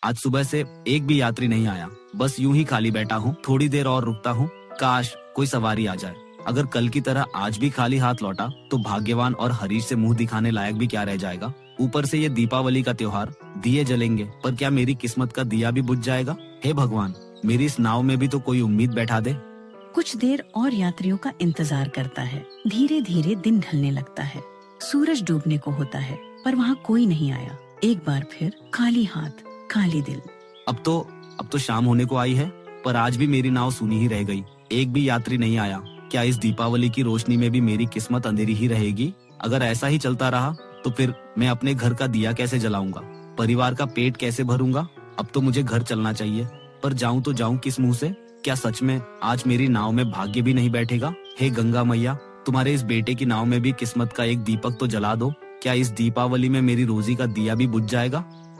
आज सुबह से एक भी यात्री नहीं आया, बस यूं ही खाली बैठा हूँ। थोड़ी देर और रुकता हूँ, काश कोई सवारी आ जाए। अगर कल की तरह आज भी खाली हाथ लौटा तो भाग्यवान और हरीश से मुंह दिखाने लायक भी क्या रह जाएगा। ऊपर से ये दीपावली का त्योहार, दिए जलेंगे, पर क्या मेरी किस्मत का दिया भी बुझ जाएगा? हे भगवान, मेरी इस नाव में भी तो कोई उम्मीद बैठा दे। कुछ देर और यात्रियों का इंतजार करता है। धीरे धीरे दिन ढलने लगता है, सूरज डूबने को होता है, पर वहाँ कोई नहीं आया। एक बार फिर खाली हाथ, खाली दिल। अब तो शाम होने को आई है, पर आज भी मेरी नाव सूनी ही रह गई। एक भी यात्री नहीं आया। क्या इस दीपावली की रोशनी में भी मेरी किस्मत अंधेरी ही रहेगी? अगर ऐसा ही चलता रहा तो फिर मैं अपने घर का दिया कैसे जलाऊंगा, परिवार का पेट कैसे भरूंगा? अब तो मुझे घर चलना चाहिए, पर जाऊं तो जाऊं किस मुंह से? क्या सच में आज मेरी नाव में भाग्य भी नहीं बैठेगा? हे गंगा मैया, तुम्हारे इस बेटे की नाव में भी किस्मत का एक दीपक तो जला दो। क्या इस दीपावली में मेरी रोजी का दिया भी बुझ जाएगा?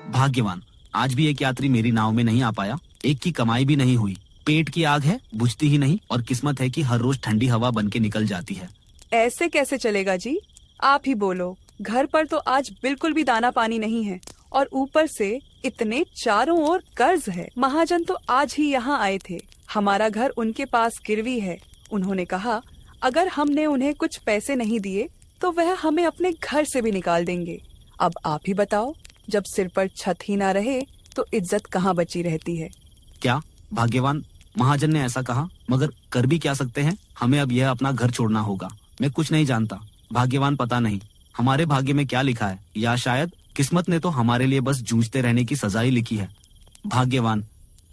भाग्यवान, आज भी एक यात्री मेरी नाव में नहीं आ पाया। एक की कमाई भी नहीं हुई। पेट की आग है, बुझती ही नहीं, और किस्मत है कि हर रोज ठंडी हवा बन के निकल जाती है। ऐसे कैसे चलेगा जी? आप ही बोलो। घर पर तो आज बिल्कुल भी दाना पानी नहीं है, और ऊपर से इतने चारों ओर कर्ज है। महाजन तो आज ही यहाँ आए थे। हमारा घर उनके पास गिरवी है। उन्होंने कहा अगर हमने उन्हें कुछ पैसे नहीं दिए तो वह हमें अपने घर से भी निकाल देंगे। अब आप ही बताओ, जब सिर पर छत ही ना रहे तो इज्जत कहाँ बची रहती है? क्या भाग्यवान, महाजन ने ऐसा कहा? मगर कर भी क्या सकते हैं? हमें अब यह अपना घर छोड़ना होगा। मैं कुछ नहीं जानता भाग्यवान, पता नहीं हमारे भाग्य में क्या लिखा है, या शायद किस्मत ने तो हमारे लिए बस जूझते रहने की सजा ही लिखी है। भाग्यवान,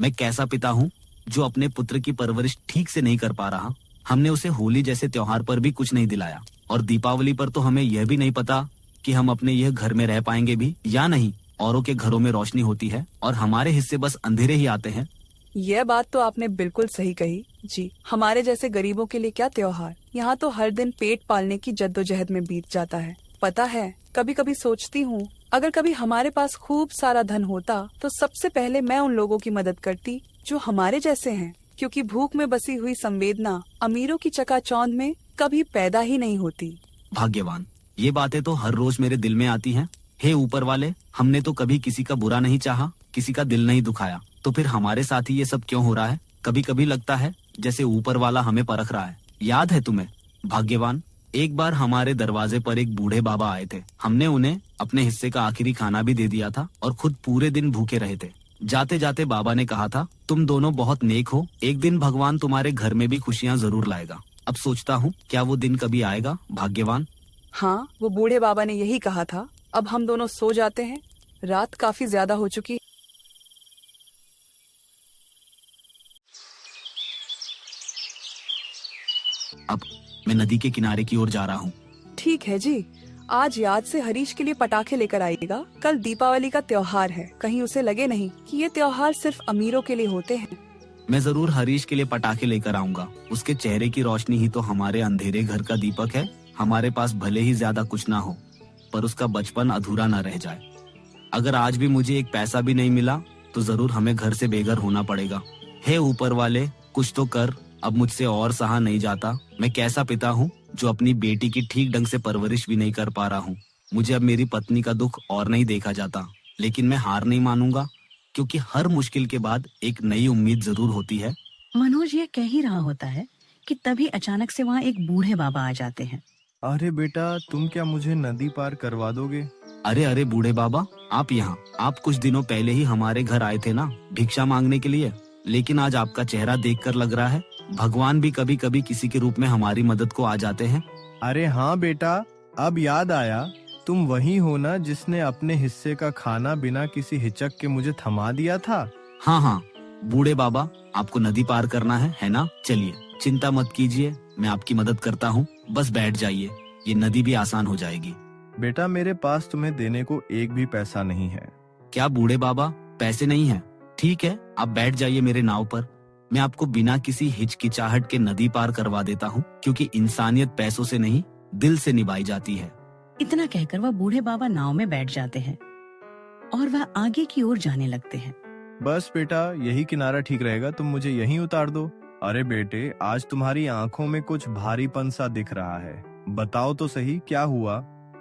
मैं कैसा पिता हूँ जो अपने पुत्र की परवरिश ठीक से नहीं कर पा रहा। हमने उसे होली जैसे त्योहार पर भी कुछ नहीं दिलाया, और दीपावली पर तो हमें यह भी नहीं पता कि हम अपने यह घर में रह पाएंगे भी या नहीं। औरों के घरों में रोशनी होती है और हमारे हिस्से बस अंधेरे ही आते हैं। यह बात तो आपने बिल्कुल सही कही जी। हमारे जैसे गरीबों के लिए क्या त्योहार, यहाँ तो हर दिन पेट पालने की जद्दोजहद में बीत जाता है। पता है, कभी कभी सोचती हूँ अगर कभी हमारे पास खूब सारा धन होता तो सबसे पहले मैं उन लोगों की मदद करती जो हमारे जैसे हैं, क्योंकि भूख में बसी हुई संवेदना अमीरों की चकाचौंध में कभी पैदा ही नहीं होती। भाग्यवान, ये बातें तो हर रोज मेरे दिल में आती हैं। हे ऊपर वाले, हमने तो कभी किसी का बुरा नहीं चाहा, किसी का दिल नहीं दुखाया, तो फिर हमारे साथ ही ये सब क्यों हो रहा है? कभी कभी लगता है जैसे ऊपर वाला हमें परख रहा है। याद है तुम्हें भाग्यवान, एक बार हमारे दरवाजे पर एक बूढ़े बाबा आए थे। हमने उन्हें अपने हिस्से का आखिरी खाना भी दे दिया था और खुद पूरे दिन भूखे रहे थे। जाते जाते बाबा ने कहा था, तुम दोनों बहुत नेक हो, एक दिन भगवान तुम्हारे घर में भी खुशियाँ जरूर लाएगा। अब सोचता हूँ क्या वो दिन कभी आएगा भाग्यवान? हाँ, वो बूढ़े बाबा ने यही कहा था। अब हम दोनों सो जाते हैं, रात काफी ज्यादा हो चुकी है। अब मैं नदी के किनारे की ओर जा रहा हूँ। ठीक है जी, आज याद से हरीश के लिए पटाखे लेकर आइएगा। कल दीपावली का त्योहार है, कहीं उसे लगे नहीं कि ये त्योहार सिर्फ अमीरों के लिए होते हैं। मैं जरूर हरीश के लिए पटाखे लेकर आऊंगा। उसके चेहरे की रोशनी ही तो हमारे अंधेरे घर का दीपक है। हमारे पास भले ही ज्यादा कुछ ना हो, पर उसका बचपन अधूरा ना रह जाए। अगर आज भी मुझे एक पैसा भी नहीं मिला तो जरूर हमें घर से बेघर होना पड़ेगा। हे ऊपर वाले, कुछ तो कर, अब मुझसे और सहा नहीं जाता। मैं कैसा पिता हूँ जो अपनी बेटी की ठीक ढंग से परवरिश भी नहीं कर पा रहा हूँ। मुझे अब मेरी पत्नी का दुख और नहीं देखा जाता, लेकिन मैं हार नहीं मानूंगा, क्योंकि हर मुश्किल के बाद एक नई उम्मीद जरूर होती है। मनोज ये कह ही रहा होता है कि तभी अचानक से वहाँ एक बूढ़े बाबा आ जाते हैं। अरे बेटा, तुम क्या मुझे नदी पार करवा दोगे? अरे अरे बूढ़े बाबा, आप यहाँ? आप कुछ दिनों पहले ही हमारे घर आए थे ना, भिक्षा मांगने के लिए। लेकिन आज आपका चेहरा देखकर लग रहा है भगवान भी कभी कभी किसी के रूप में हमारी मदद को आ जाते हैं। अरे हाँ बेटा, अब याद आया, तुम वही हो ना जिसने अपने हिस्से का खाना बिना किसी हिचक के मुझे थमा दिया था? हाँ हाँ बूढ़े बाबा, आपको नदी पार करना है ना? चलिए, चिंता मत कीजिए, मैं आपकी मदद करता हूँ। बस बैठ जाइए, ये नदी भी आसान हो जाएगी। बेटा, मेरे पास तुम्हें देने को एक भी पैसा नहीं है। क्या बूढ़े बाबा, पैसे नहीं है? ठीक है, आप बैठ जाइए मेरे नाव पर। मैं आपको बिना किसी हिचकिचाहट के नदी पार करवा देता हूँ, क्योंकि इंसानियत पैसों से नहीं, दिल से निभाई जाती है। इतना कहकर वह बूढ़े बाबा नाव में बैठ जाते हैं और वह आगे की ओर जाने लगते हैं। बस बेटा, यही किनारा ठीक रहेगा, तुम मुझे यहीं उतार दो। अरे बेटे, आज तुम्हारी आंखों में कुछ भारीपन सा दिख रहा है, बताओ तो सही क्या हुआ?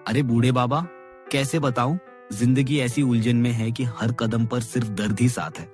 अरे बूढ़े बाबा, कैसे बताऊं? जिंदगी ऐसी उलझन में है कि हर कदम पर सिर्फ दर्द ही साथ है।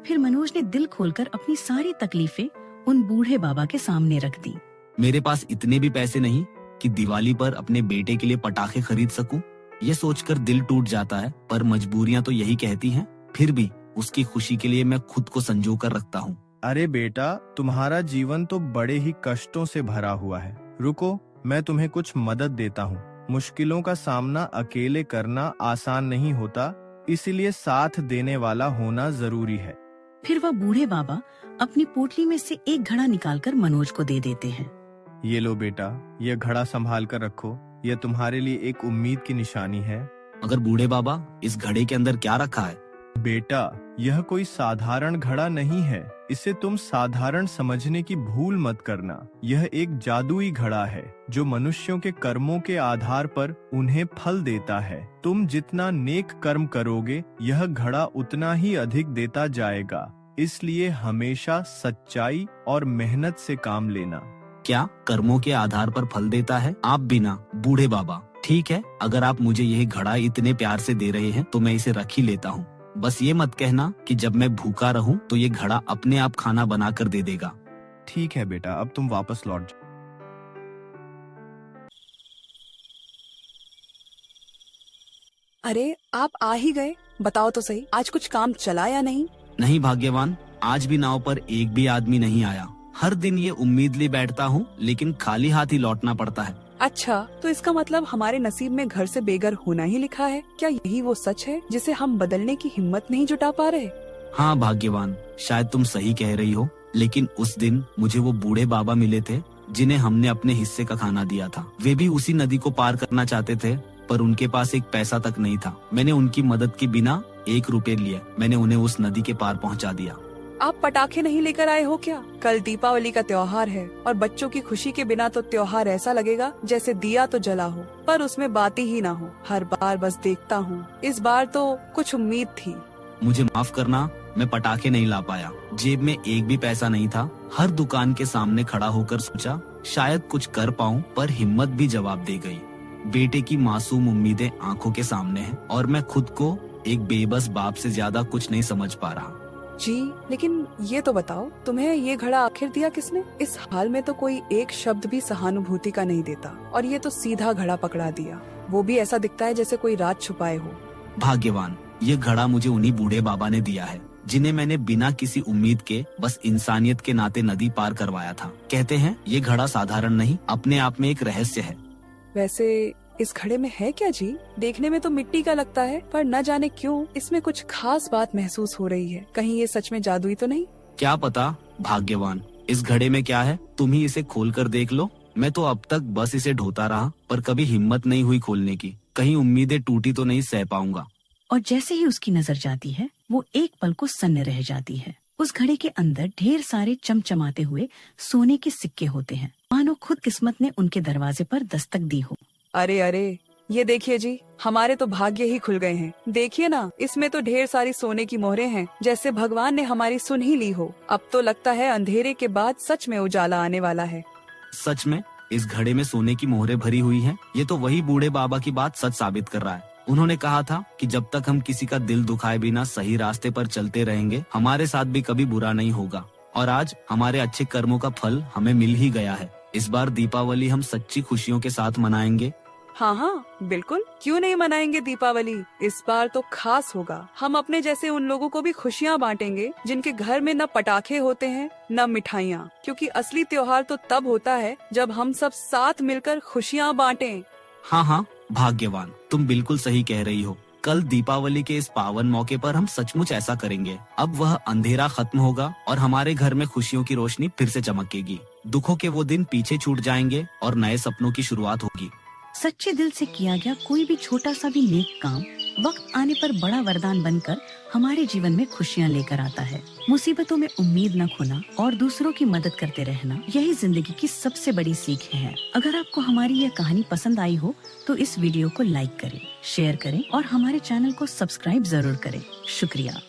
फिर मनोज ने दिल खोलकर अपनी सारी तकलीफें उन बूढ़े बाबा के सामने रख दी। मेरे पास इतने भी पैसे नहीं कि दिवाली पर अपने बेटे के लिए पटाखे खरीद सकूं। ये सोचकर दिल टूट जाता है, पर मजबूरियां तो यही कहती हैं। फिर भी उसकी खुशी के लिए मैं खुद को संजो कर रखता हूँ। अरे बेटा, तुम्हारा जीवन तो बड़े ही कष्टों से भरा हुआ है। रुको, मैं तुम्हें कुछ मदद देता हूँ। मुश्किलों का सामना अकेले करना आसान नहीं होता, इसलिए साथ देने वाला होना जरूरी है। फिर वह बूढ़े बाबा अपनी पोटली में से एक घड़ा निकालकर मनोज को दे देते हैं। ये लो बेटा, ये घड़ा संभाल कर रखो। यह तुम्हारे लिए एक उम्मीद की निशानी है। मगर बूढ़े बाबा, इस घड़े के अंदर क्या रखा है? बेटा, यह कोई साधारण घड़ा नहीं है। इसे तुम साधारण समझने की भूल मत करना। यह एक जादुई घड़ा है जो मनुष्यों के कर्मों के आधार पर उन्हें फल देता है। तुम जितना नेक कर्म करोगे, यह घड़ा उतना ही अधिक देता जाएगा। इसलिए हमेशा सच्चाई और मेहनत से काम लेना। क्या कर्मों के आधार पर फल देता है? आप बिना बूढ़े बाबा, ठीक है, अगर आप मुझे यह घड़ा इतने प्यार से दे रहे हैं तो मैं इसे रख ही लेता हूँ। बस ये मत कहना कि जब मैं भूखा रहूं तो ये घड़ा अपने आप खाना बना कर दे देगा। ठीक है बेटा, अब तुम वापस लौट जाओ। अरे आप आ ही गए, बताओ तो सही, आज कुछ काम चला या नहीं? नहीं भाग्यवान, आज भी नाव पर एक भी आदमी नहीं आया। हर दिन ये उम्मीद लिए बैठता हूँ, लेकिन खाली हाथ ही लौटना पड़ता है। अच्छा, तो इसका मतलब हमारे नसीब में घर से बेघर होना ही लिखा है। क्या यही वो सच है जिसे हम बदलने की हिम्मत नहीं जुटा पा रहे? हाँ भाग्यवान, शायद तुम सही कह रही हो, लेकिन उस दिन मुझे वो बूढ़े बाबा मिले थे जिन्हें हमने अपने हिस्से का खाना दिया था। वे भी उसी नदी को पार करना चाहते थे, पर उनके पास एक पैसा तक नहीं था। मैंने उनकी मदद के बिना 1 रुपए लिए मैंने उन्हें उस नदी के पार पहुँचा दिया। आप पटाखे नहीं लेकर आए हो क्या? कल दीपावली का त्योहार है और बच्चों की खुशी के बिना तो त्योहार ऐसा लगेगा जैसे दिया तो जला हो पर उसमें बाती ही ना हो। हर बार बस देखता हूँ, इस बार तो कुछ उम्मीद थी। मुझे माफ करना, मैं पटाखे नहीं ला पाया। जेब में एक भी पैसा नहीं था। हर दुकान के सामने खड़ा होकर सोचा शायद कुछ कर पाऊं, पर हिम्मत भी जवाब दे गई। बेटे की मासूम उम्मीदें आंखों के सामने हैं और मैं खुद को एक बेबस बाप से ज्यादा कुछ नहीं समझ पा रहा। जी, लेकिन ये तो बताओ, तुम्हें ये घड़ा आखिर दिया किसने? इस हाल में तो कोई एक शब्द भी सहानुभूति का नहीं देता और ये तो सीधा घड़ा पकड़ा दिया। वो भी ऐसा दिखता है जैसे कोई राज छुपाए हो। भाग्यवान, ये घड़ा मुझे उन्हीं बूढ़े बाबा ने दिया है जिन्हें मैंने बिना किसी उम्मीद के बस इंसानियत के नाते नदी पार करवाया था। कहते हैं ये घड़ा साधारण नहीं, अपने आप में एक रहस्य है। वैसे इस घड़े में है क्या जी? देखने में तो मिट्टी का लगता है, पर न जाने क्यों इसमें कुछ खास बात महसूस हो रही है। कहीं ये सच में जादुई तो नहीं? क्या पता भाग्यवान, इस घड़े में क्या है, तुम ही इसे खोल कर देख लो। मैं तो अब तक बस इसे ढोता रहा, पर कभी हिम्मत नहीं हुई खोलने की। कहीं उम्मीदें टूटी तो नहीं सह पाऊंगा। और जैसे ही उसकी नजर जाती है, वो एक पल को सन्न रह जाती है। उस घड़े के अंदर ढेर सारे चमचमाते हुए सोने के सिक्के होते हैं, मानो खुद किस्मत ने उनके दरवाजे पर दस्तक दी हो। अरे अरे, ये देखिए जी, हमारे तो भाग्य ही खुल गए हैं। देखिए ना, इसमें तो ढेर सारी सोने की मोहरें हैं, जैसे भगवान ने हमारी सुन ही ली हो। अब तो लगता है अंधेरे के बाद सच में उजाला आने वाला है। सच में इस घड़े में सोने की मोहरें भरी हुई हैं। ये तो वही बूढ़े बाबा की बात सच साबित कर रहा है। उन्होंने कहा था कि जब तक हम किसी का दिल दुखाए बिना सही रास्ते पर चलते रहेंगे, हमारे साथ भी कभी बुरा नहीं होगा। और आज हमारे अच्छे कर्मों का फल हमें मिल ही गया है। इस बार दीपावली हम सच्ची खुशियों के साथ मनाएंगे। हाँ हाँ बिल्कुल, क्यों नहीं मनाएंगे दीपावली। इस बार तो खास होगा। हम अपने जैसे उन लोगों को भी खुशियाँ बांटेंगे जिनके घर में न पटाखे होते हैं न मिठाइयाँ, क्योंकि असली त्योहार तो तब होता है जब हम सब साथ मिलकर खुशियाँ बांटें। हाँ हाँ भाग्यवान, तुम बिल्कुल सही कह रही हो। कल दीपावली के इस पावन मौके पर हम सचमुच ऐसा करेंगे। अब वह अंधेरा खत्म होगा और हमारे घर में खुशियों की रोशनी फिर से चमकेगी। दुखों के वो दिन पीछे छूट जाएंगे और नए सपनों की शुरुआत होगी। सच्चे दिल से किया गया कोई भी छोटा सा भी नेक काम वक्त आने पर बड़ा वरदान बनकर हमारे जीवन में खुशियाँ लेकर आता है। मुसीबतों में उम्मीद न खोना और दूसरों की मदद करते रहना, यही जिंदगी की सबसे बड़ी सीख है। अगर आपको हमारी यह कहानी पसंद आई हो तो इस वीडियो को लाइक करें, शेयर करें और हमारे चैनल को सब्सक्राइब जरूर करें। शुक्रिया।